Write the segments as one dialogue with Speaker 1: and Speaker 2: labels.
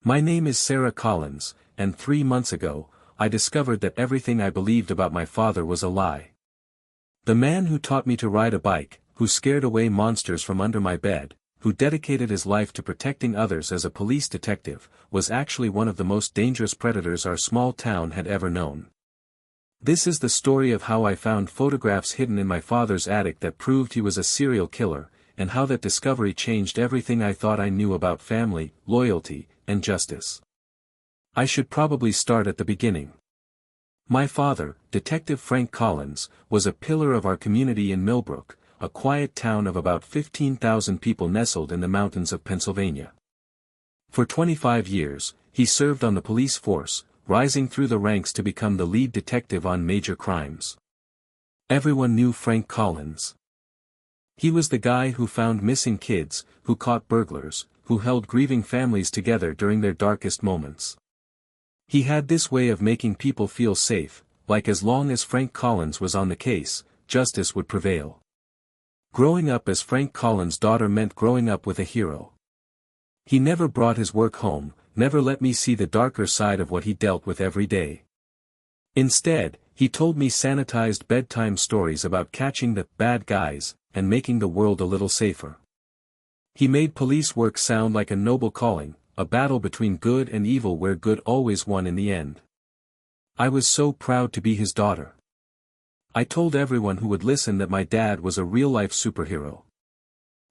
Speaker 1: My name is Sarah Collins, and 3 months ago, I discovered that everything I believed about my father was a lie. The man who taught me to ride a bike, who scared away monsters from under my bed, who dedicated his life to protecting others as a police detective, was actually one of the most dangerous predators our small town had ever known. This is the story of how I found photographs hidden in my father's attic that proved he was a serial killer, and how that discovery changed everything I thought I knew about family, loyalty, and justice. I should probably start at the beginning. My father, Detective Frank Collins, was a pillar of our community in Millbrook, a quiet town of about 15,000 people nestled in the mountains of Pennsylvania. For 25 years, he served on the police force, rising through the ranks to become the lead detective on major crimes. Everyone knew Frank Collins. He was the guy who found missing kids, who caught burglars, who held grieving families together during their darkest moments. He had this way of making people feel safe, like as long as Frank Collins was on the case, justice would prevail. Growing up as Frank Collins' daughter meant growing up with a hero. He never brought his work home, never let me see the darker side of what he dealt with every day. Instead, he told me sanitized bedtime stories about catching the bad guys, and making the world a little safer. He made police work sound like a noble calling, a battle between good and evil where good always won in the end. I was so proud to be his daughter. I told everyone who would listen that my dad was a real-life superhero.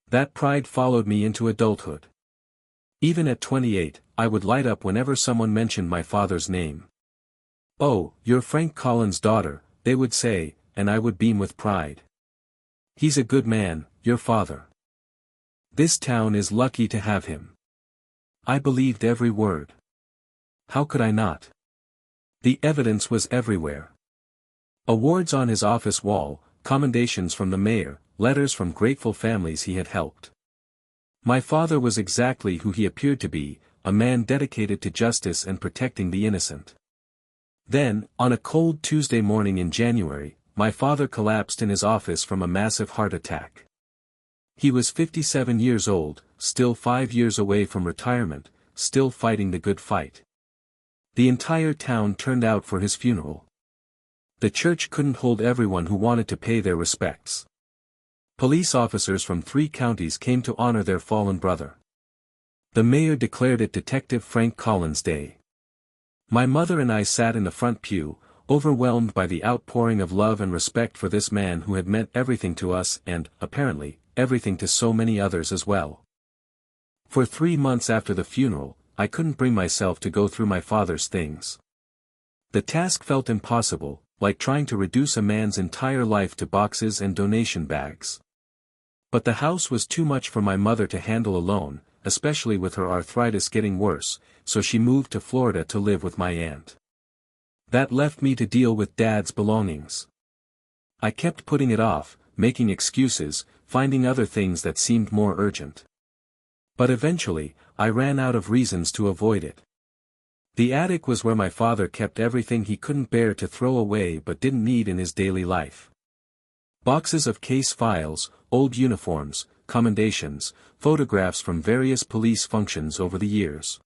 Speaker 1: That pride followed me into adulthood. Even at 28, I would light up whenever someone mentioned my father's name. "Oh, you're Frank Collins' daughter," they would say, and I would beam with pride. "He's a good man, your father. This town is lucky to have him." I believed every word. How could I not? The evidence was everywhere. Awards on his office wall, commendations from the mayor, letters from grateful families he had helped. My father was exactly who he appeared to be, a man dedicated to justice and protecting the innocent. Then, on a cold Tuesday morning in January, my father collapsed in his office from a massive heart attack. He was 57 years old, still 5 years away from retirement, still fighting the good fight. The entire town turned out for his funeral. The church couldn't hold everyone who wanted to pay their respects. Police officers from 3 counties came to honor their fallen brother. The mayor declared it Detective Frank Collins Day. My mother and I sat in the front pew, overwhelmed by the outpouring of love and respect for this man who had meant everything to us and, apparently, everything to so many others as well. For 3 months after the funeral, I couldn't bring myself to go through my father's things. The task felt impossible, like trying to reduce a man's entire life to boxes and donation bags. But the house was too much for my mother to handle alone, especially with her arthritis getting worse, so she moved to Florida to live with my aunt. That left me to deal with Dad's belongings. I kept putting it off, making excuses, finding other things that seemed more urgent. But eventually, I ran out of reasons to avoid it. The attic was where my father kept everything he couldn't bear to throw away but didn't need in his daily life. Boxes of case files, old uniforms, commendations, photographs from various police functions over the years.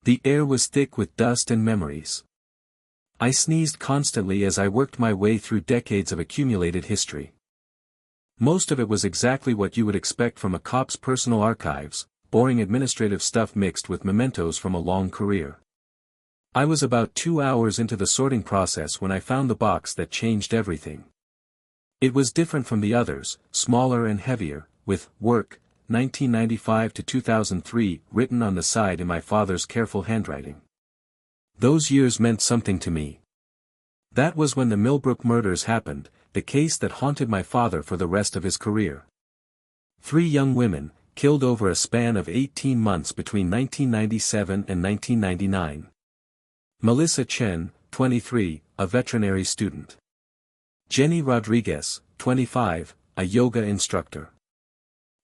Speaker 1: The air was thick with dust and memories. I sneezed constantly as I worked my way through decades of accumulated history. Most of it was exactly what you would expect from a cop's personal archives, boring administrative stuff mixed with mementos from a long career. I was about 2 hours into the sorting process when I found the box that changed everything. It was different from the others, smaller and heavier, with "Work, 1995 to 2003" written on the side in my father's careful handwriting. Those years meant something to me. That was when the Millbrook murders happened, the case that haunted my father for the rest of his career. 3 young women, killed over a span of 18 months between 1997 and 1999. Melissa Chen, 23, a veterinary student. Jenny Rodriguez, 25, a yoga instructor.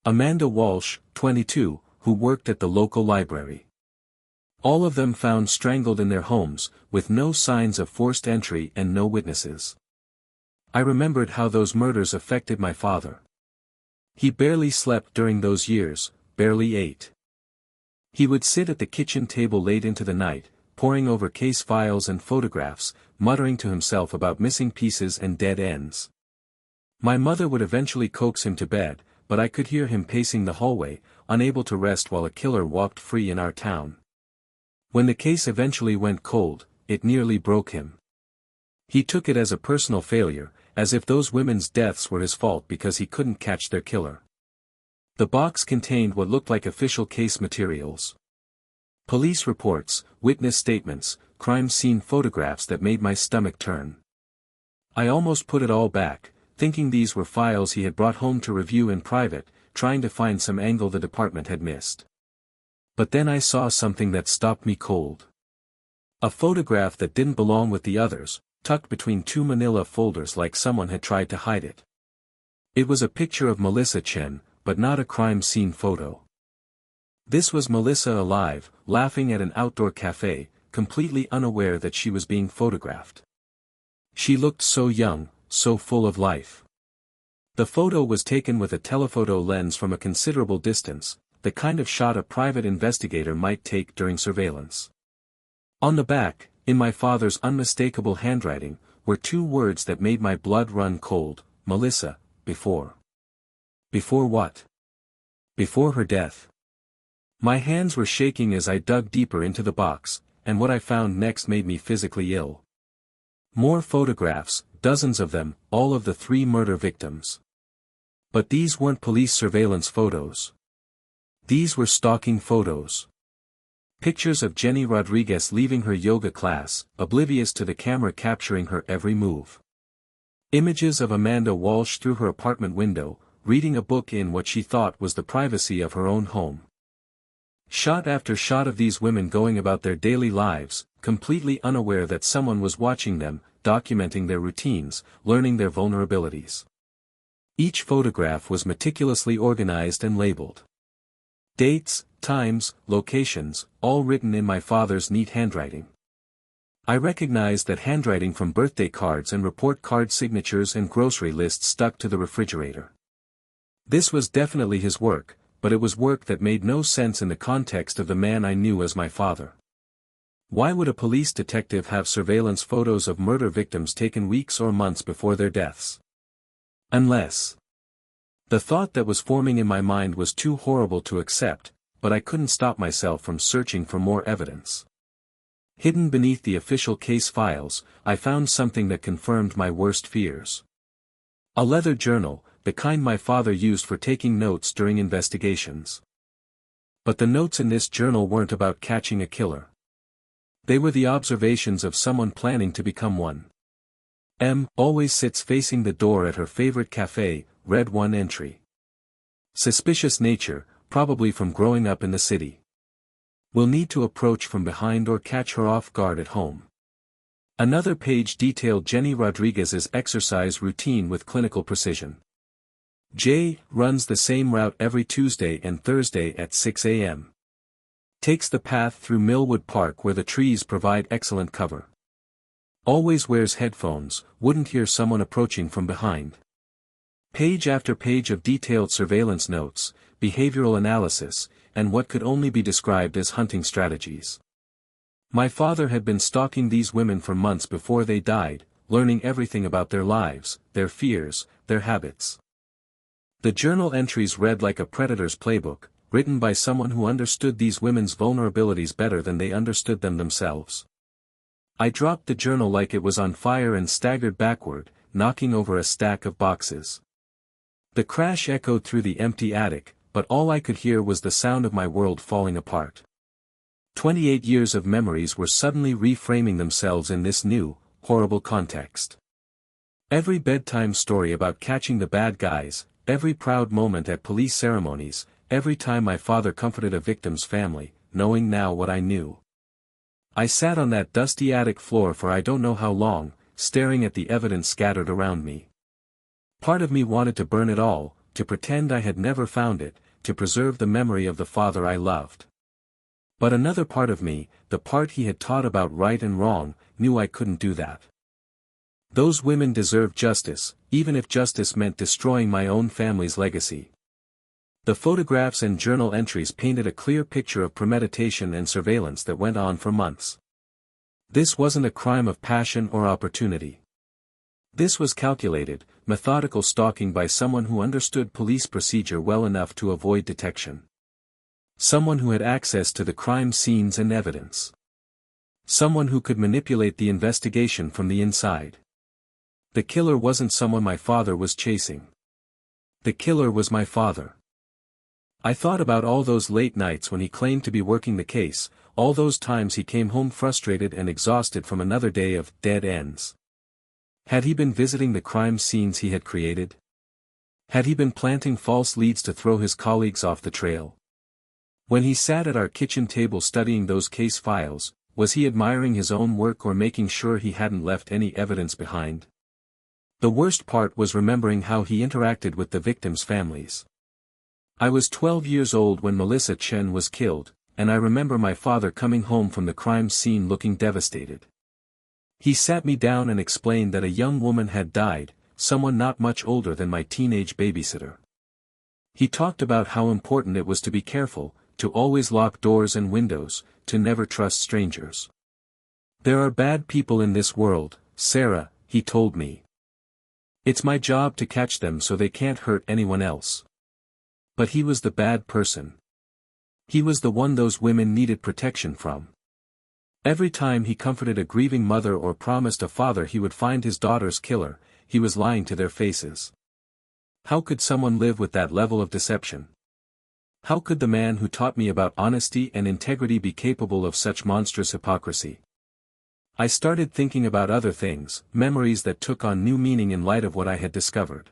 Speaker 1: Amanda Walsh, 22, who worked at the local library. All of them found strangled in their homes, with no signs of forced entry and no witnesses. I remembered how those murders affected my father. He barely slept during those years, barely ate. He would sit at the kitchen table late into the night, poring over case files and photographs, muttering to himself about missing pieces and dead ends. My mother would eventually coax him to bed, but I could hear him pacing the hallway, unable to rest while a killer walked free in our town. When the case eventually went cold, it nearly broke him. He took it as a personal failure, as if those women's deaths were his fault because he couldn't catch their killer. The box contained what looked like official case materials. Police reports, witness statements, crime scene photographs that made my stomach turn. I almost put it all back, thinking these were files he had brought home to review in private, trying to find some angle the department had missed. But then I saw something that stopped me cold. A photograph that didn't belong with the others, tucked between two manila folders like someone had tried to hide it. It was a picture of Melissa Chen, but not a crime scene photo. This was Melissa alive, laughing at an outdoor cafe, completely unaware that she was being photographed. She looked so young, so full of life. The photo was taken with a telephoto lens from a considerable distance, the kind of shot a private investigator might take during surveillance. On the back, in my father's unmistakable handwriting, were two words that made my blood run cold: Melissa, before. Before what? Before her death. My hands were shaking as I dug deeper into the box, and what I found next made me physically ill. More photographs, dozens of them, all of the 3 murder victims. But these weren't police surveillance photos. These were stalking photos. Pictures of Jenny Rodriguez leaving her yoga class, oblivious to the camera capturing her every move. Images of Amanda Walsh through her apartment window, reading a book in what she thought was the privacy of her own home. Shot after shot of these women going about their daily lives, completely unaware that someone was watching them, documenting their routines, learning their vulnerabilities. Each photograph was meticulously organized and labeled. Dates, times, locations, all written in my father's neat handwriting. I recognized that handwriting from birthday cards and report card signatures and grocery lists stuck to the refrigerator. This was definitely his work, but it was work that made no sense in the context of the man I knew as my father. Why would a police detective have surveillance photos of murder victims taken weeks or months before their deaths? Unless. The thought that was forming in my mind was too horrible to accept, but I couldn't stop myself from searching for more evidence. Hidden beneath the official case files, I found something that confirmed my worst fears. A leather journal, the kind my father used for taking notes during investigations. But the notes in this journal weren't about catching a killer. They were the observations of someone planning to become one. Always sits facing the door at her favorite cafe, read one entry. Suspicious nature, probably from growing up in the city. Will need to approach from behind or catch her off guard at home. Another page detailed Jenny Rodriguez's exercise routine with clinical precision. J. runs the same route every Tuesday and Thursday at 6 a.m. Takes the path through Millwood Park where the trees provide excellent cover. Always wears headphones, wouldn't hear someone approaching from behind. Page after page of detailed surveillance notes, behavioral analysis, and what could only be described as hunting strategies. My father had been stalking these women for months before they died, learning everything about their lives, their fears, their habits. The journal entries read like a predator's playbook, written by someone who understood these women's vulnerabilities better than they understood them themselves. I dropped the journal like it was on fire and staggered backward, knocking over a stack of boxes. The crash echoed through the empty attic, but all I could hear was the sound of my world falling apart. 28 years of memories were suddenly reframing themselves in this new, horrible context. Every bedtime story about catching the bad guys, every proud moment at police ceremonies, every time my father comforted a victim's family, knowing now what I knew. I sat on that dusty attic floor for I don't know how long, staring at the evidence scattered around me. Part of me wanted to burn it all, to pretend I had never found it, to preserve the memory of the father I loved. But another part of me, the part he had taught about right and wrong, knew I couldn't do that. Those women deserved justice, even if justice meant destroying my own family's legacy. The photographs and journal entries painted a clear picture of premeditation and surveillance that went on for months. This wasn't a crime of passion or opportunity. This was calculated, methodical stalking by someone who understood police procedure well enough to avoid detection. Someone who had access to the crime scenes and evidence. Someone who could manipulate the investigation from the inside. The killer wasn't someone my father was chasing. The killer was my father. I thought about all those late nights when he claimed to be working the case, all those times he came home frustrated and exhausted from another day of dead ends. Had he been visiting the crime scenes he had created? Had he been planting false leads to throw his colleagues off the trail? When he sat at our kitchen table studying those case files, was he admiring his own work or making sure he hadn't left any evidence behind? The worst part was remembering how he interacted with the victims' families. I was 12 years old when Melissa Chen was killed, and I remember my father coming home from the crime scene looking devastated. He sat me down and explained that a young woman had died, someone not much older than my teenage babysitter. He talked about how important it was to be careful, to always lock doors and windows, to never trust strangers. There are bad people in this world, Sarah, he told me. It's my job to catch them so they can't hurt anyone else. But he was the bad person. He was the one those women needed protection from. Every time he comforted a grieving mother or promised a father he would find his daughter's killer, he was lying to their faces. How could someone live with that level of deception? How could the man who taught me about honesty and integrity be capable of such monstrous hypocrisy? I started thinking about other things, memories that took on new meaning in light of what I had discovered.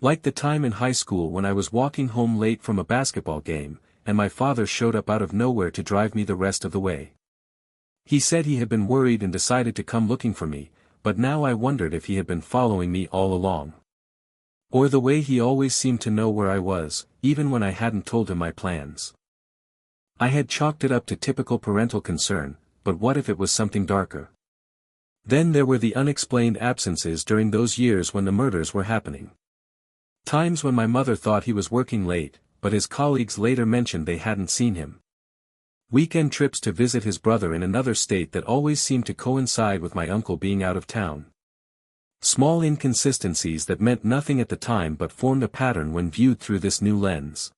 Speaker 1: Like the time in high school when I was walking home late from a basketball game, and my father showed up out of nowhere to drive me the rest of the way. He said he had been worried and decided to come looking for me, but now I wondered if he had been following me all along. Or the way he always seemed to know where I was, even when I hadn't told him my plans. I had chalked it up to typical parental concern, but what if it was something darker? Then there were the unexplained absences during those years when the murders were happening. Times when my mother thought he was working late, but his colleagues later mentioned they hadn't seen him. Weekend trips to visit his brother in another state that always seemed to coincide with my uncle being out of town. Small inconsistencies that meant nothing at the time but formed a pattern when viewed through this new lens.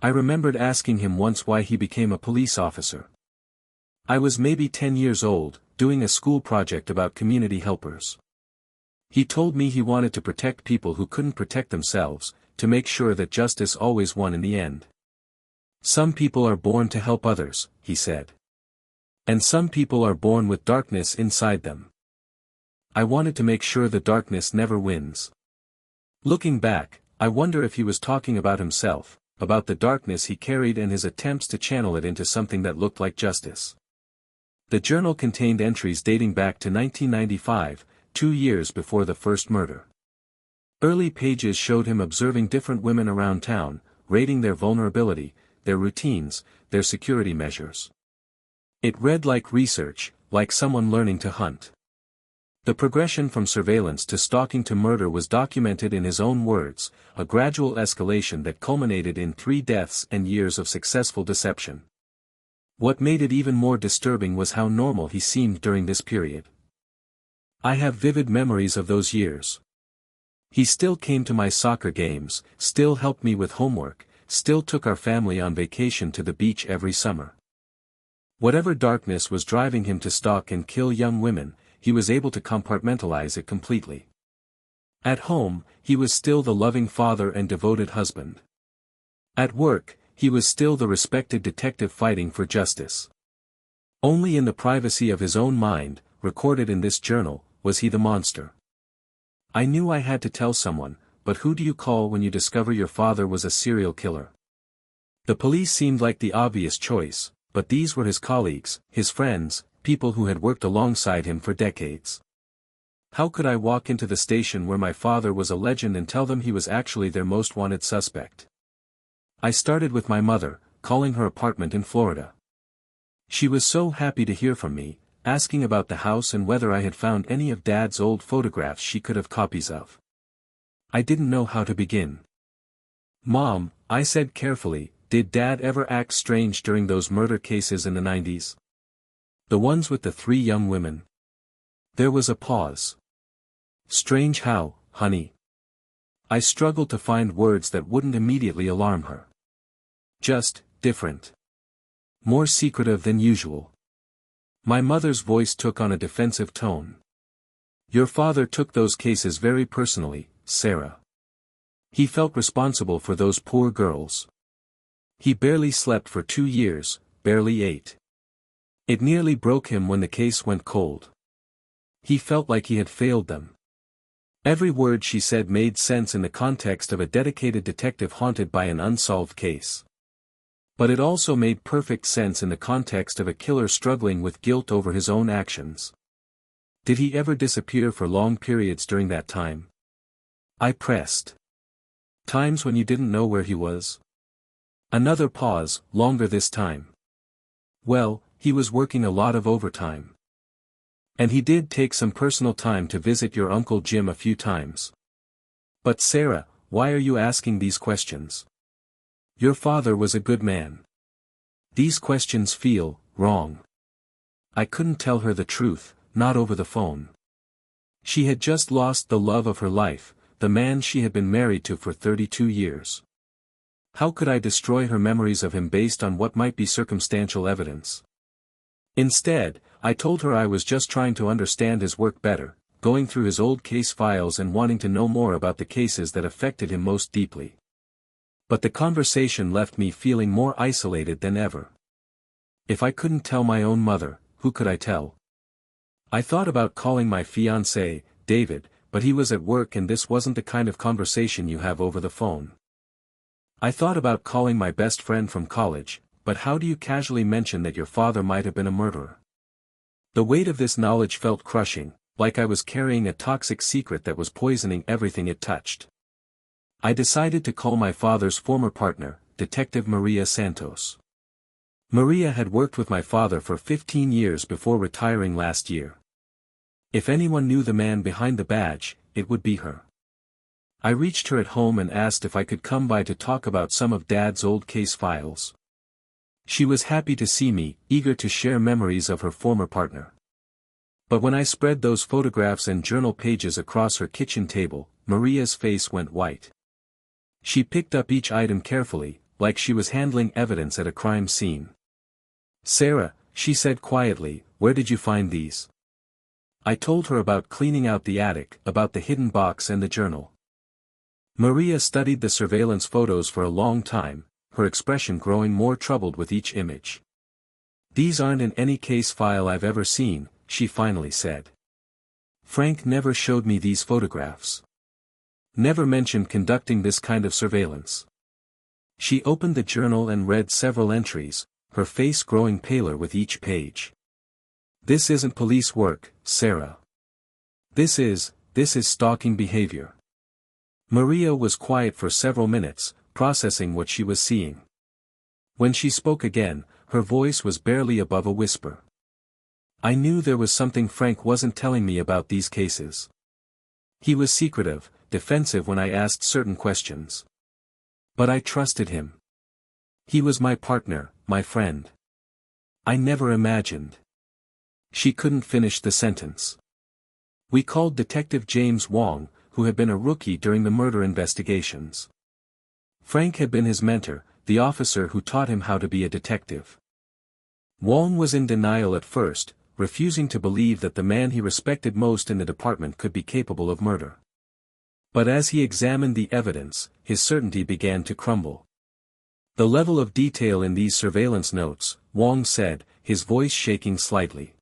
Speaker 1: I remembered asking him once why he became a police officer. I was maybe 10 years old, doing a school project about community helpers. He told me he wanted to protect people who couldn't protect themselves, to make sure that justice always won in the end. Some people are born to help others, he said. And some people are born with darkness inside them. I wanted to make sure the darkness never wins. Looking back, I wonder if he was talking about himself, about the darkness he carried and his attempts to channel it into something that looked like justice. The journal contained entries dating back to 1995, 2 years before the first murder. Early pages showed him observing different women around town, rating their vulnerability, their routines, their security measures. It read like research, like someone learning to hunt. The progression from surveillance to stalking to murder was documented in his own words, a gradual escalation that culminated in 3 deaths and years of successful deception. What made it even more disturbing was how normal he seemed during this period. I have vivid memories of those years. He still came to my soccer games, still helped me with homework, still took our family on vacation to the beach every summer. Whatever darkness was driving him to stalk and kill young women, he was able to compartmentalize it completely. At home, he was still the loving father and devoted husband. At work, he was still the respected detective fighting for justice. Only in the privacy of his own mind, recorded in this journal, was he the monster. I knew I had to tell someone, but who do you call when you discover your father was a serial killer? The police seemed like the obvious choice, but these were his colleagues, his friends, people who had worked alongside him for decades. How could I walk into the station where my father was a legend and tell them he was actually their most wanted suspect? I started with my mother, calling her apartment in Florida. She was so happy to hear from me, asking about the house and whether I had found any of Dad's old photographs she could have copies of. I didn't know how to begin. "Mom, I said carefully, did Dad ever act strange during those murder cases in the 90s? The ones with the 3 young women. There was a pause. Strange how, honey? I struggled to find words that wouldn't immediately alarm her. Just, different. More secretive than usual. My mother's voice took on a defensive tone. Your father took those cases very personally, Sarah. He felt responsible for those poor girls. He barely slept for 2 years, barely ate. It nearly broke him when the case went cold. He felt like he had failed them. Every word she said made sense in the context of a dedicated detective haunted by an unsolved case. But it also made perfect sense in the context of a killer struggling with guilt over his own actions. Did he ever disappear for long periods during that time? I pressed. Times when you didn't know where he was? Another pause, longer this time. Well, he was working a lot of overtime. And he did take some personal time to visit your Uncle Jim a few times. But Sarah, why are you asking these questions? Your father was a good man. These questions feel wrong. I couldn't tell her the truth, not over the phone. She had just lost the love of her life, the man she had been married to for 32 years. How could I destroy her memories of him based on what might be circumstantial evidence? Instead, I told her I was just trying to understand his work better, going through his old case files and wanting to know more about the cases that affected him most deeply. But the conversation left me feeling more isolated than ever. If I couldn't tell my own mother, who could I tell? I thought about calling my fiancé, David, but he was at work and this wasn't the kind of conversation you have over the phone. I thought about calling my best friend from college, but how do you casually mention that your father might have been a murderer? The weight of this knowledge felt crushing, like I was carrying a toxic secret that was poisoning everything it touched. I decided to call my father's former partner, Detective Maria Santos. Maria had worked with my father for 15 years before retiring last year. If anyone knew the man behind the badge, it would be her. I reached her at home and asked if I could come by to talk about some of Dad's old case files. She was happy to see me, eager to share memories of her former partner. But when I spread those photographs and journal pages across her kitchen table, Maria's face went white. She picked up each item carefully, like she was handling evidence at a crime scene. Sarah, she said quietly, where did you find these? I told her about cleaning out the attic, about the hidden box and the journal. Maria studied the surveillance photos for a long time, her expression growing more troubled with each image. These aren't in any case file I've ever seen, she finally said. Frank never showed me these photographs. Never mentioned conducting this kind of surveillance. She opened the journal and read several entries, her face growing paler with each page. This isn't police work, Sarah. This is stalking behavior. Maria was quiet for several minutes, processing what she was seeing. When she spoke again, her voice was barely above a whisper. I knew there was something Frank wasn't telling me about these cases. He was secretive, defensive when I asked certain questions. But I trusted him. He was my partner, my friend. I never imagined. She couldn't finish the sentence. We called Detective James Wong, who had been a rookie during the murder investigations. Frank had been his mentor, the officer who taught him how to be a detective. Wong was in denial at first, refusing to believe that the man he respected most in the department could be capable of murder. But as he examined the evidence, his certainty began to crumble. The level of detail in these surveillance notes, Wong said, his voice shaking slightly.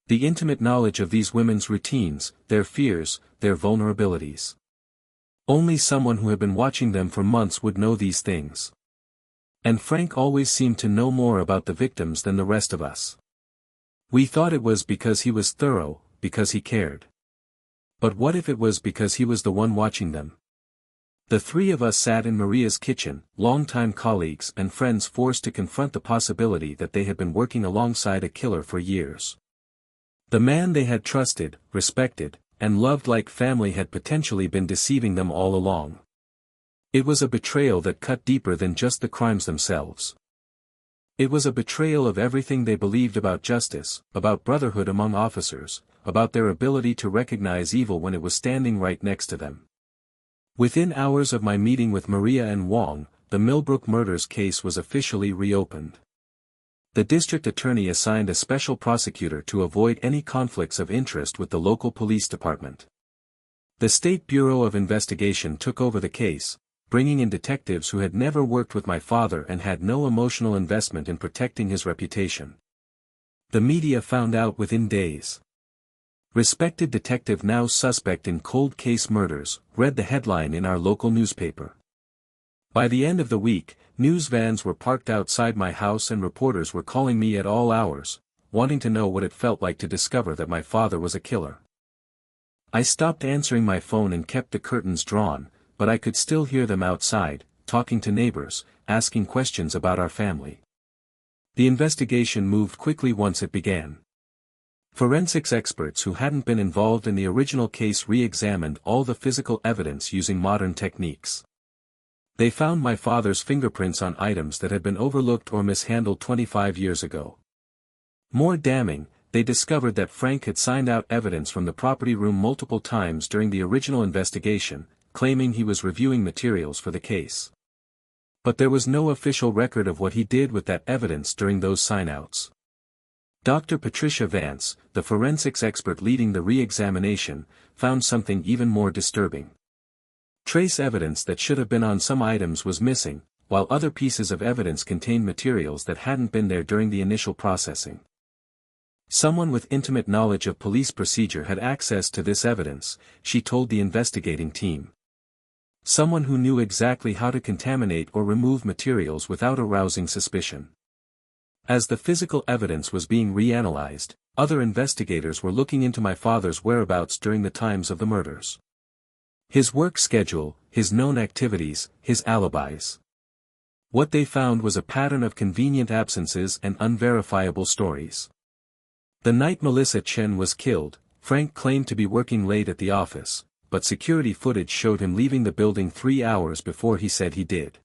Speaker 1: The intimate knowledge of these women's routines, their fears, their vulnerabilities. Only someone who had been watching them for months would know these things. And Frank always seemed to know more about the victims than the rest of us. We thought it was because he was thorough, because he cared. But what if it was because he was the one watching them? The 3 of us sat in Maria's kitchen, longtime colleagues and friends forced to confront the possibility that they had been working alongside a killer for years. The man they had trusted, respected, and loved like family had potentially been deceiving them all along. It was a betrayal that cut deeper than just the crimes themselves. It was a betrayal of everything they believed about justice, about brotherhood among officers, about their ability to recognize evil when it was standing right next to them. Within hours of my meeting with Maria and Wong, the Millbrook murders case was officially reopened. The district attorney assigned a special prosecutor to avoid any conflicts of interest with the local police department. The State Bureau of Investigation took over the case, bringing in detectives who had never worked with my father and had no emotional investment in protecting his reputation. The media found out within days. Respected detective now suspect in cold case murders, read the headline in our local newspaper. By the end of the week, news vans were parked outside my house and reporters were calling me at all hours, wanting to know what it felt like to discover that my father was a killer. I stopped answering my phone and kept the curtains drawn, but I could still hear them outside, talking to neighbors, asking questions about our family. The investigation moved quickly once it began. Forensics experts who hadn't been involved in the original case re-examined all the physical evidence using modern techniques. They found my father's fingerprints on items that had been overlooked or mishandled 25 years ago. More damning, they discovered that Frank had signed out evidence from the property room multiple times during the original investigation, claiming he was reviewing materials for the case. But there was no official record of what he did with that evidence during those sign-outs. Dr. Patricia Vance, the forensics expert leading the re-examination, found something even more disturbing. Trace evidence that should have been on some items was missing, while other pieces of evidence contained materials that hadn't been there during the initial processing. Someone with intimate knowledge of police procedure had access to this evidence, she told the investigating team. Someone who knew exactly how to contaminate or remove materials without arousing suspicion. As the physical evidence was being reanalyzed, other investigators were looking into my father's whereabouts during the times of the murders. His work schedule, his known activities, his alibis. What they found was a pattern of convenient absences and unverifiable stories. The night Melissa Chen was killed, Frank claimed to be working late at the office, but security footage showed him leaving the building 3 hours before he said he did.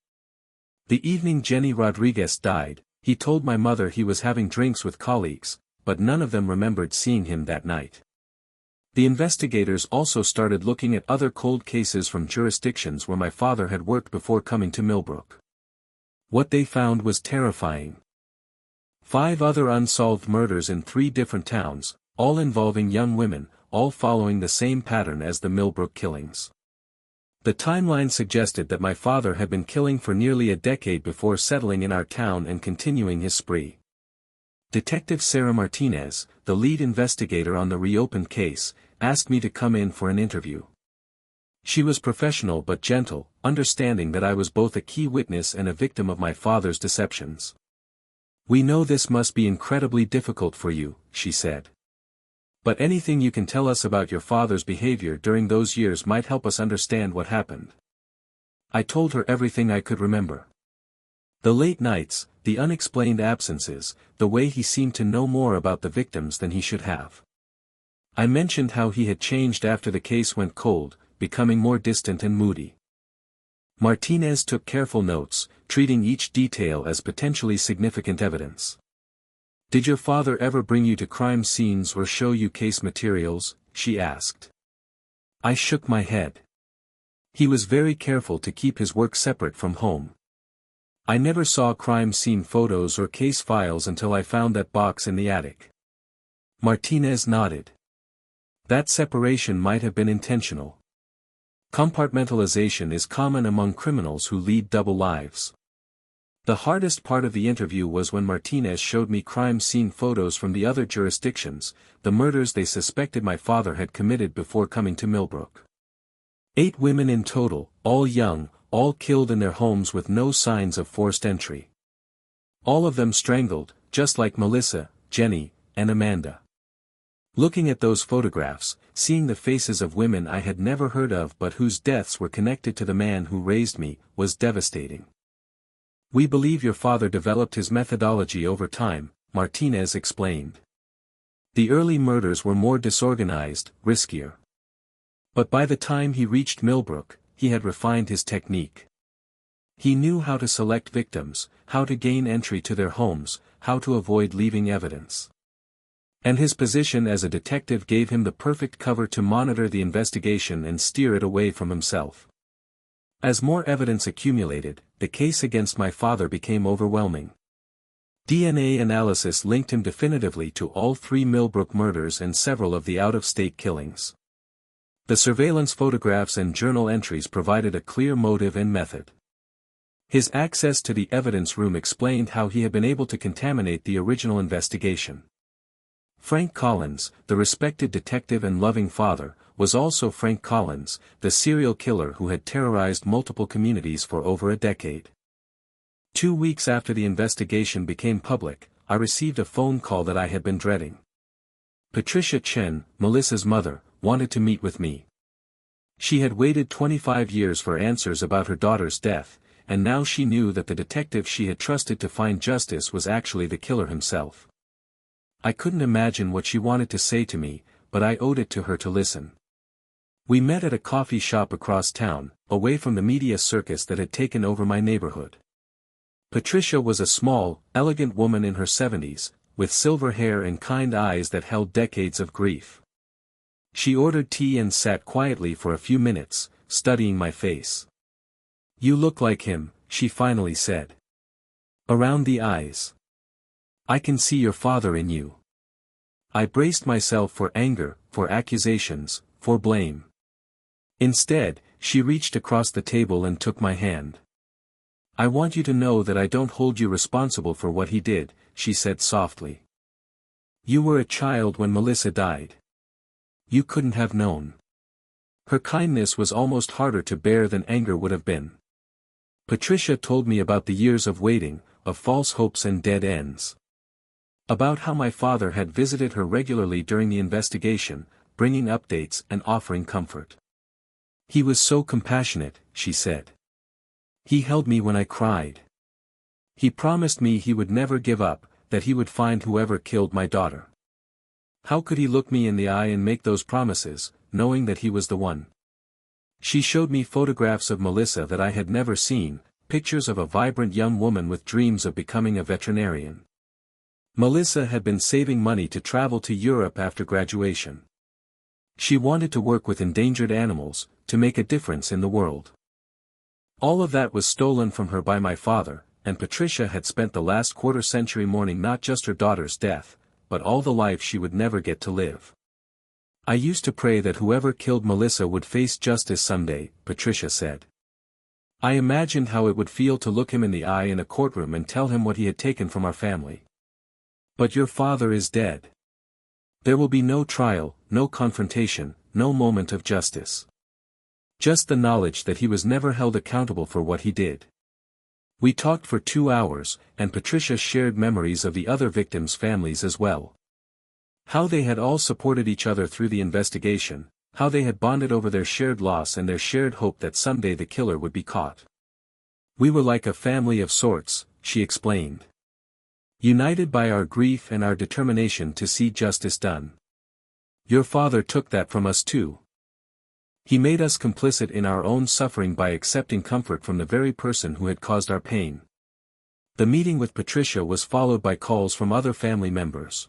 Speaker 1: The evening Jenny Rodriguez died, he told my mother he was having drinks with colleagues, but none of them remembered seeing him that night. The investigators also started looking at other cold cases from jurisdictions where my father had worked before coming to Millbrook. What they found was terrifying. 5 other unsolved murders in 3 different towns, all involving young women, all following the same pattern as the Millbrook killings. The timeline suggested that my father had been killing for nearly a decade before settling in our town and continuing his spree. Detective Sarah Martinez, the lead investigator on the reopened case, asked me to come in for an interview. She was professional but gentle, understanding that I was both a key witness and a victim of my father's deceptions. "We know this must be incredibly difficult for you," she said. "But anything you can tell us about your father's behavior during those years might help us understand what happened." I told her everything I could remember. The late nights, the unexplained absences, the way he seemed to know more about the victims than he should have. I mentioned how he had changed after the case went cold, becoming more distant and moody. Martinez took careful notes, treating each detail as potentially significant evidence. "Did your father ever bring you to crime scenes or show you case materials?" she asked. I shook my head. He was very careful to keep his work separate from home. "I never saw crime scene photos or case files until I found that box in the attic." Martinez nodded. That separation might have been intentional. Compartmentalization is common among criminals who lead double lives. The hardest part of the interview was when Martinez showed me crime scene photos from the other jurisdictions, the murders they suspected my father had committed before coming to Millbrook. 8 women in total, all young, all killed in their homes with no signs of forced entry. All of them strangled, just like Melissa, Jenny, and Amanda. Looking at those photographs, seeing the faces of women I had never heard of but whose deaths were connected to the man who raised me, was devastating. "We believe your father developed his methodology over time," Martinez explained. "The early murders were more disorganized, riskier. But by the time he reached Millbrook, he had refined his technique. He knew how to select victims, how to gain entry to their homes, how to avoid leaving evidence. And his position as a detective gave him the perfect cover to monitor the investigation and steer it away from himself. As more evidence accumulated, the case against my father became overwhelming. DNA analysis linked him definitively to all 3 Millbrook murders and several of the out-of-state killings. The surveillance photographs and journal entries provided a clear motive and method. His access to the evidence room explained how he had been able to contaminate the original investigation. Frank Collins, the respected detective and loving father, was also Frank Collins, the serial killer who had terrorized multiple communities for over a decade. 2 weeks after the investigation became public, I received a phone call that I had been dreading. Patricia Chen, Melissa's mother, wanted to meet with me. She had waited 25 years for answers about her daughter's death, and now she knew that the detective she had trusted to find justice was actually the killer himself. I couldn't imagine what she wanted to say to me, but I owed it to her to listen. We met at a coffee shop across town, away from the media circus that had taken over my neighborhood. Patricia was a small, elegant woman in her 70s, with silver hair and kind eyes that held decades of grief. She ordered tea and sat quietly for a few minutes, studying my face. "You look like him," she finally said. "Around the eyes. I can see your father in you." I braced myself for anger, for accusations, for blame. Instead, she reached across the table and took my hand. "I want you to know that I don't hold you responsible for what he did," she said softly. "You were a child when Melissa died. You couldn't have known." Her kindness was almost harder to bear than anger would have been. Patricia told me about the years of waiting, of false hopes and dead ends. About how my father had visited her regularly during the investigation, bringing updates and offering comfort. "He was so compassionate," she said. "He held me when I cried. He promised me he would never give up, that he would find whoever killed my daughter." How could he look me in the eye and make those promises, knowing that he was the one? She showed me photographs of Melissa that I had never seen, pictures of a vibrant young woman with dreams of becoming a veterinarian. Melissa had been saving money to travel to Europe after graduation. She wanted to work with endangered animals, to make a difference in the world. All of that was stolen from her by my father, and Patricia had spent the last quarter-century mourning not just her daughter's death, but all the life she would never get to live. "I used to pray that whoever killed Melissa would face justice someday," Patricia said. "I imagined how it would feel to look him in the eye in a courtroom and tell him what he had taken from our family. But your father is dead. There will be no trial, no confrontation, no moment of justice. Just the knowledge that he was never held accountable for what he did." We talked for 2 hours, and Patricia shared memories of the other victims' families as well. How they had all supported each other through the investigation, how they had bonded over their shared loss and their shared hope that someday the killer would be caught. "We were like a family of sorts," she explained. "United by our grief and our determination to see justice done. Your father took that from us too. He made us complicit in our own suffering by accepting comfort from the very person who had caused our pain." The meeting with Patricia was followed by calls from other family members.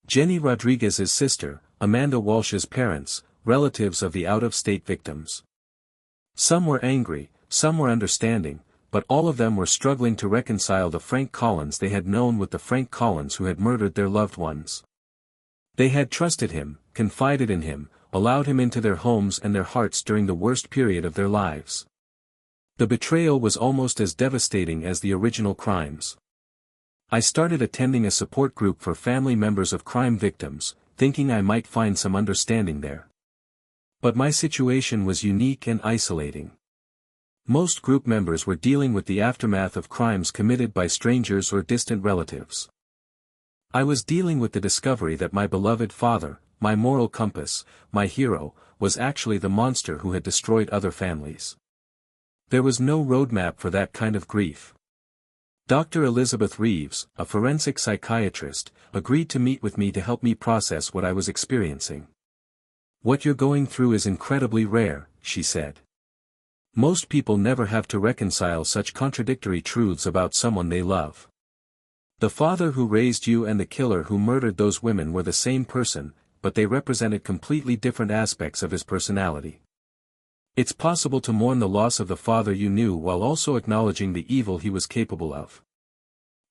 Speaker 1: Jenny Rodriguez's sister, Amanda Walsh's parents, relatives of the out-of-state victims. Some were angry, some were understanding, but all of them were struggling to reconcile the Frank Collins they had known with the Frank Collins who had murdered their loved ones. They had trusted him, confided in him, allowed him into their homes and their hearts during the worst period of their lives. The betrayal was almost as devastating as the original crimes. I started attending a support group for family members of crime victims, thinking I might find some understanding there. But my situation was unique and isolating. Most group members were dealing with the aftermath of crimes committed by strangers or distant relatives. I was dealing with the discovery that my beloved father, my moral compass, my hero, was actually the monster who had destroyed other families. There was no roadmap for that kind of grief. Dr. Elizabeth Reeves, a forensic psychiatrist, agreed to meet with me to help me process what I was experiencing. "What you're going through is incredibly rare," she said. Most people never have to reconcile such contradictory truths about someone they love. The father who raised you and the killer who murdered those women were the same person, but they represented completely different aspects of his personality. It's possible to mourn the loss of the father you knew while also acknowledging the evil he was capable of.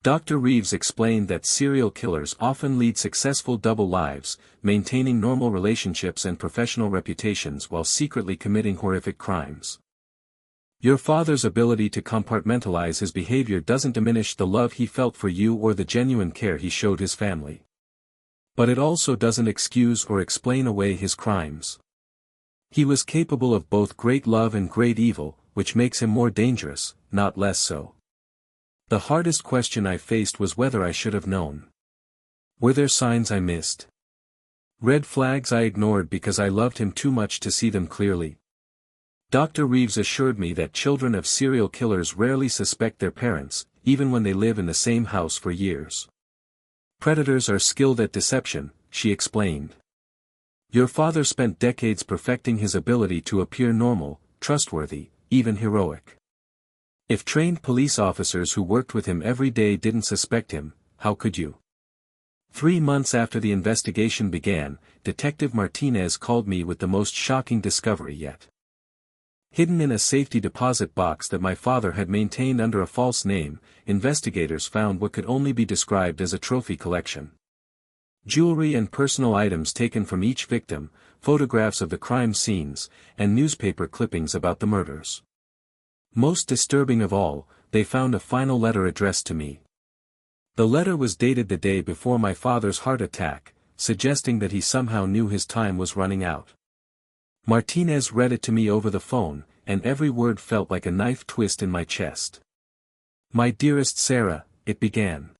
Speaker 1: Dr. Reeves explained that serial killers often lead successful double lives, maintaining normal relationships and professional reputations while secretly committing horrific crimes. Your father's ability to compartmentalize his behavior doesn't diminish the love he felt for you or the genuine care he showed his family. But it also doesn't excuse or explain away his crimes. He was capable of both great love and great evil, which makes him more dangerous, not less so. The hardest question I faced was whether I should have known. Were there signs I missed? Red flags I ignored because I loved him too much to see them clearly? Dr. Reeves assured me that children of serial killers rarely suspect their parents, even when they live in the same house for years. Predators are skilled at deception, she explained. Your father spent decades perfecting his ability to appear normal, trustworthy, even heroic. If trained police officers who worked with him every day didn't suspect him, how could you? 3 months after the investigation began, Detective Martinez called me with the most shocking discovery yet. Hidden in a safety deposit box that my father had maintained under a false name, investigators found what could only be described as a trophy collection. Jewelry and personal items taken from each victim, photographs of the crime scenes, and newspaper clippings about the murders. Most disturbing of all, they found a final letter addressed to me. The letter was dated the day before my father's heart attack, suggesting that he somehow knew his time was running out. Martinez read it to me over the phone, and every word felt like a knife twist in my chest. My dearest Sarah, it began.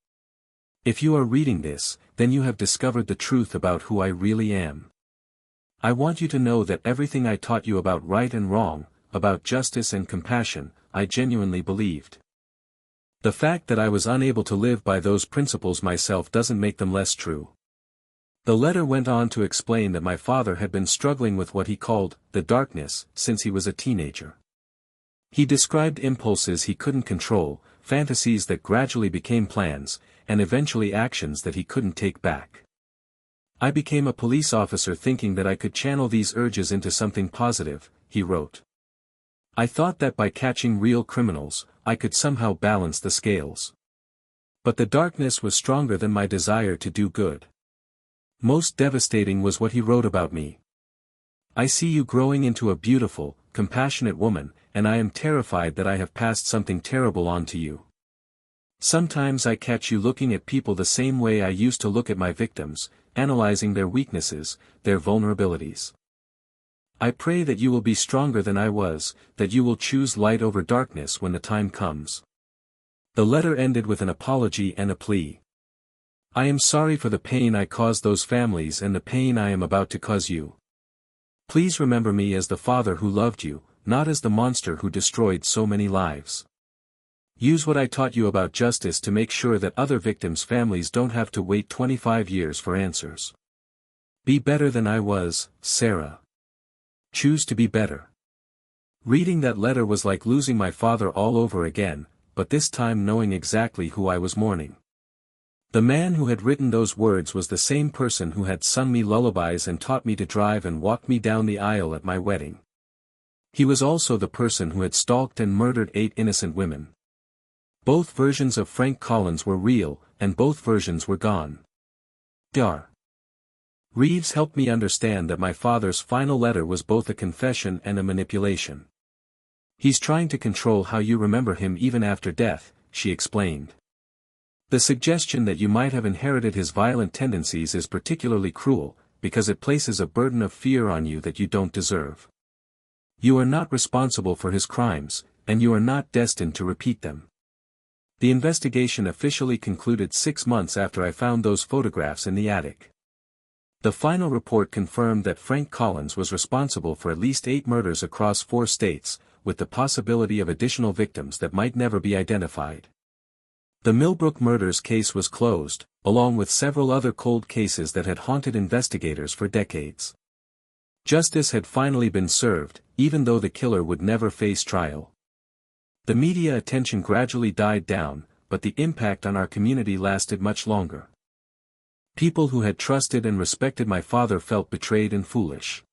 Speaker 1: If you are reading this, then you have discovered the truth about who I really am. I want you to know that everything I taught you about right and wrong, about justice and compassion, I genuinely believed. The fact that I was unable to live by those principles myself doesn't make them less true. The letter went on to explain that my father had been struggling with what he called the darkness since he was a teenager. He described impulses he couldn't control, fantasies that gradually became plans, and eventually actions that he couldn't take back. I became a police officer thinking that I could channel these urges into something positive, he wrote. I thought that by catching real criminals, I could somehow balance the scales. But the darkness was stronger than my desire to do good. Most devastating was what he wrote about me. I see you growing into a beautiful, compassionate woman, and I am terrified that I have passed something terrible on to you. Sometimes I catch you looking at people the same way I used to look at my victims, analyzing their weaknesses, their vulnerabilities. I pray that you will be stronger than I was, that you will choose light over darkness when the time comes. The letter ended with an apology and a plea. I am sorry for the pain I caused those families and the pain I am about to cause you. Please remember me as the father who loved you, not as the monster who destroyed so many lives. Use what I taught you about justice to make sure that other victims' families don't have to wait 25 years for answers. Be better than I was, Sarah. Choose to be better. Reading that letter was like losing my father all over again, but this time knowing exactly who I was mourning. The man who had written those words was the same person who had sung me lullabies and taught me to drive and walked me down the aisle at my wedding. He was also the person who had stalked and murdered 8 innocent women. Both versions of Frank Collins were real, and both versions were gone. Dr. Reeves helped me understand that my father's final letter was both a confession and a manipulation. He's trying to control how you remember him even after death, she explained. The suggestion that you might have inherited his violent tendencies is particularly cruel, because it places a burden of fear on you that you don't deserve. You are not responsible for his crimes, and you are not destined to repeat them. The investigation officially concluded 6 months after I found those photographs in the attic. The final report confirmed that Frank Collins was responsible for at least 8 murders across 4 states, with the possibility of additional victims that might never be identified. The Millbrook murders case was closed, along with several other cold cases that had haunted investigators for decades. Justice had finally been served, even though the killer would never face trial. The media attention gradually died down, but the impact on our community lasted much longer. People who had trusted and respected my father felt betrayed and foolish.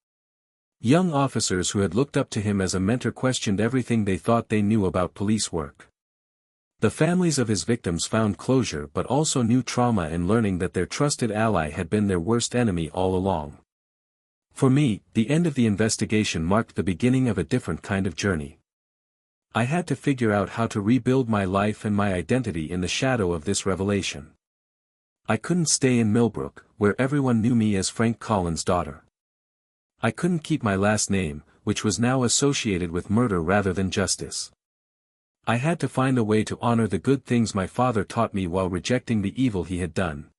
Speaker 1: Young officers who had looked up to him as a mentor questioned everything they thought they knew about police work. The families of his victims found closure but also knew trauma in learning that their trusted ally had been their worst enemy all along. For me, the end of the investigation marked the beginning of a different kind of journey. I had to figure out how to rebuild my life and my identity in the shadow of this revelation. I couldn't stay in Millbrook, where everyone knew me as Frank Collins' daughter. I couldn't keep my last name, which was now associated with murder rather than justice. I had to find a way to honor the good things my father taught me while rejecting the evil he had done.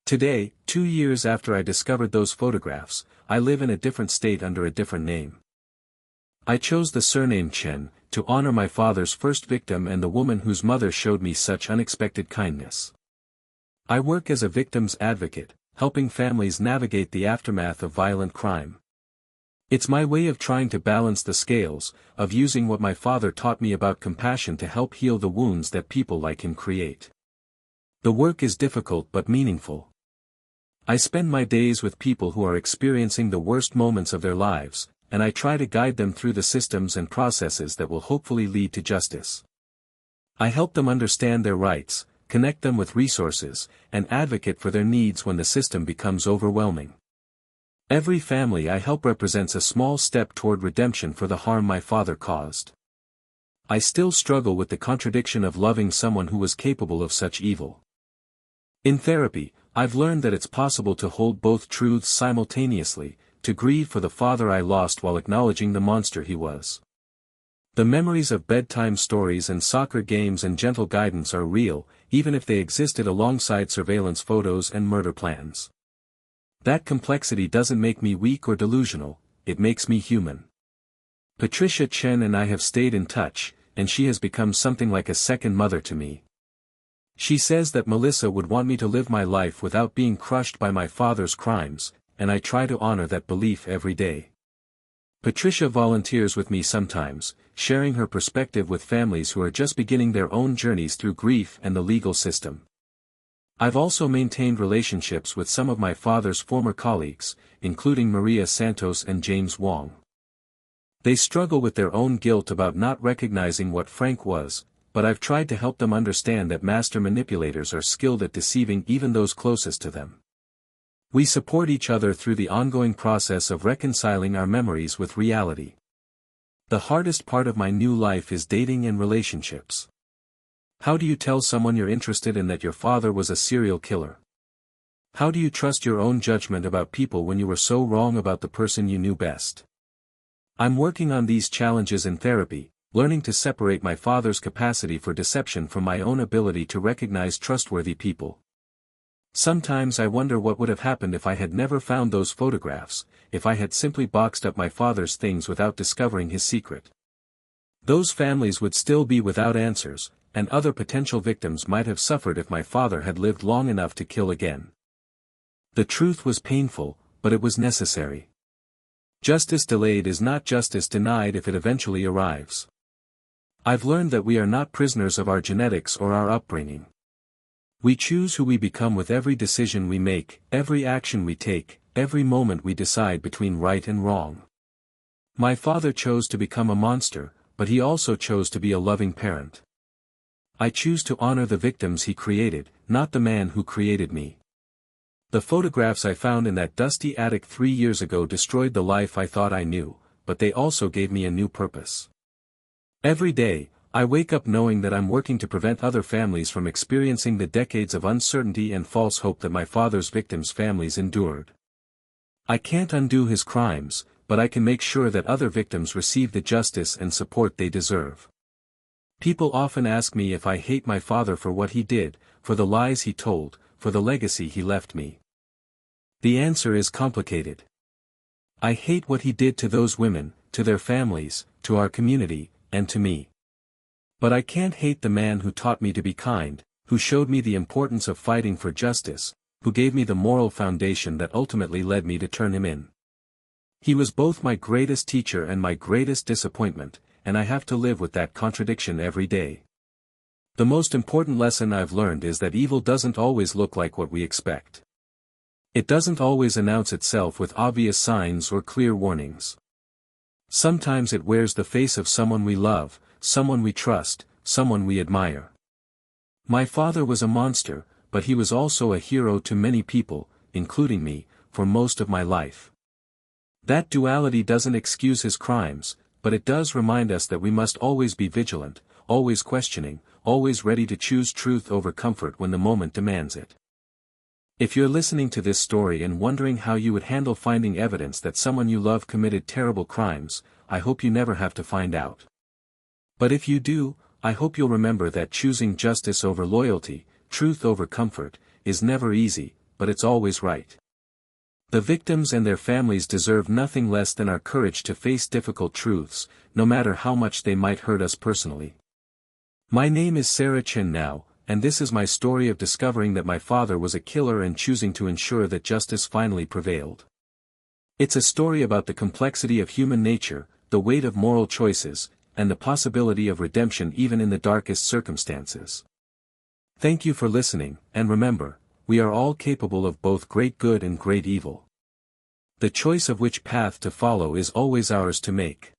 Speaker 1: Today, 2 years after I discovered those photographs, I live in a different state under a different name. I chose the surname Chen, to honor my father's first victim and the woman whose mother showed me such unexpected kindness. I work as a victim's advocate, helping families navigate the aftermath of violent crime. It's my way of trying to balance the scales, of using what my father taught me about compassion to help heal the wounds that people like him create. The work is difficult but meaningful. I spend my days with people who are experiencing the worst moments of their lives, and I try to guide them through the systems and processes that will hopefully lead to justice. I help them understand their rights, connect them with resources, and advocate for their needs when the system becomes overwhelming. Every family I help represents a small step toward redemption for the harm my father caused. I still struggle with the contradiction of loving someone who was capable of such evil. In therapy, I've learned that it's possible to hold both truths simultaneously, to grieve for the father I lost while acknowledging the monster he was. The memories of bedtime stories and soccer games and gentle guidance are real, even if they existed alongside surveillance photos and murder plans. That complexity doesn't make me weak or delusional, it makes me human. Patricia Chen and I have stayed in touch, and she has become something like a second mother to me. She says that Melissa would want me to live my life without being crushed by my father's crimes, and I try to honor that belief every day. Patricia volunteers with me sometimes, sharing her perspective with families who are just beginning their own journeys through grief and the legal system. I've also maintained relationships with some of my father's former colleagues, including Maria Santos and James Wong. They struggle with their own guilt about not recognizing what Frank was, but I've tried to help them understand that master manipulators are skilled at deceiving even those closest to them. We support each other through the ongoing process of reconciling our memories with reality. The hardest part of my new life is dating and relationships. How do you tell someone you're interested in that your father was a serial killer? How do you trust your own judgment about people when you were so wrong about the person you knew best? I'm working on these challenges in therapy, learning to separate my father's capacity for deception from my own ability to recognize trustworthy people. Sometimes I wonder what would have happened if I had never found those photographs, if I had simply boxed up my father's things without discovering his secret. Those families would still be without answers, and other potential victims might have suffered if my father had lived long enough to kill again. The truth was painful, but it was necessary. Justice delayed is not justice denied if it eventually arrives. I've learned that we are not prisoners of our genetics or our upbringing. We choose who we become with every decision we make, every action we take, every moment we decide between right and wrong. My father chose to become a monster, but he also chose to be a loving parent. I choose to honor the victims he created, not the man who created me. The photographs I found in that dusty attic 3 years ago destroyed the life I thought I knew, but they also gave me a new purpose. Every day, I wake up knowing that I'm working to prevent other families from experiencing the decades of uncertainty and false hope that my father's victims' families endured. I can't undo his crimes, but I can make sure that other victims receive the justice and support they deserve. People often ask me if I hate my father for what he did, for the lies he told, for the legacy he left me. The answer is complicated. I hate what he did to those women, to their families, to our community, and to me. But I can't hate the man who taught me to be kind, who showed me the importance of fighting for justice, who gave me the moral foundation that ultimately led me to turn him in. He was both my greatest teacher and my greatest disappointment, and I have to live with that contradiction every day. The most important lesson I've learned is that evil doesn't always look like what we expect. It doesn't always announce itself with obvious signs or clear warnings. Sometimes it wears the face of someone we love, someone we trust, someone we admire. My father was a monster, but he was also a hero to many people, including me, for most of my life. That duality doesn't excuse his crimes, but it does remind us that we must always be vigilant, always questioning, always ready to choose truth over comfort when the moment demands it. If you're listening to this story and wondering how you would handle finding evidence that someone you love committed terrible crimes, I hope you never have to find out. But if you do, I hope you'll remember that choosing justice over loyalty, truth over comfort, is never easy, but it's always right. The victims and their families deserve nothing less than our courage to face difficult truths, no matter how much they might hurt us personally. My name is Sarah Chin now, and this is my story of discovering that my father was a killer and choosing to ensure that justice finally prevailed. It's a story about the complexity of human nature, the weight of moral choices, and the possibility of redemption even in the darkest circumstances. Thank you for listening, and remember, we are all capable of both great good and great evil. The choice of which path to follow is always ours to make.